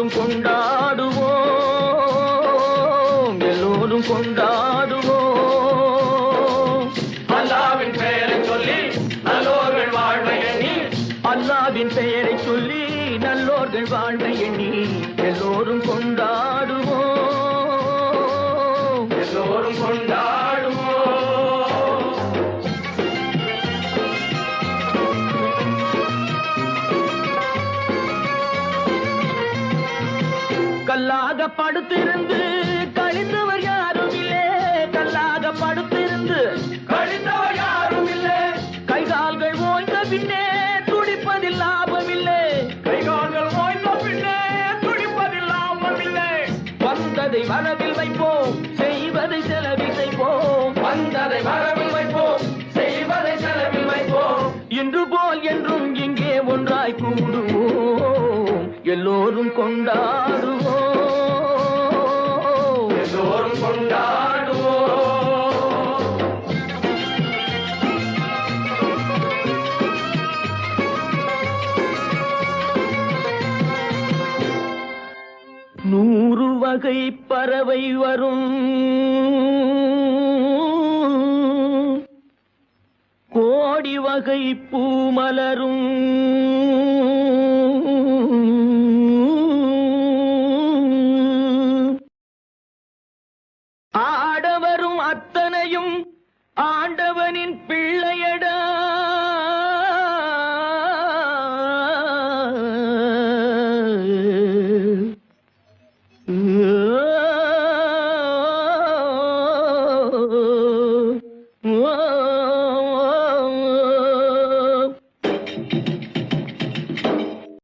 எல்லோரும் கொண்டாடுவோம், எல்லோரும் கொண்டாடுவோம். அல்லாவின் பெயரை சொல்லி நல்லோர்கள் வாழ்வை எண்ணி, அல்லாவின் பெயரை சொல்லி நல்லோர்கள் வாழ்வை எண்ணி எல்லோரும் கொண்டாடுவோம், எல்லோரும் கொண்டாடுவோம். கல்லாக படுத்திருந்து கழிந்தவர் யாரும் இல்லை, கல்லாக படுத்திருந்து கழிந்தவர் யாரும் இல்லை. கைகால்கள் ஓய்ந்த பின்னே துடிப்பதில் லாபமில்லை, கைகால்கள் ஓய்ந்த பின்னே துடிப்பதில் லாபமில்லை. வந்ததை வரவில் வைப்போம், செய்வதை செலவில் செய்வோம், வந்ததை வரவில் வைப்போம், செய்வதை செலவில் வைப்போம். இன்று போல் என்றும் இங்கே ஒன்றாய் கூடுவோம், எல்லோரும் கொண்டாடுவோம், எல்லோரும் கொண்டாடுவோம். நூறு வகை பறவை வரும், கோடி வகை பூமலரும், ஆடவரும் அத்தனையும் ஆண்டவனின் பிள்ளை.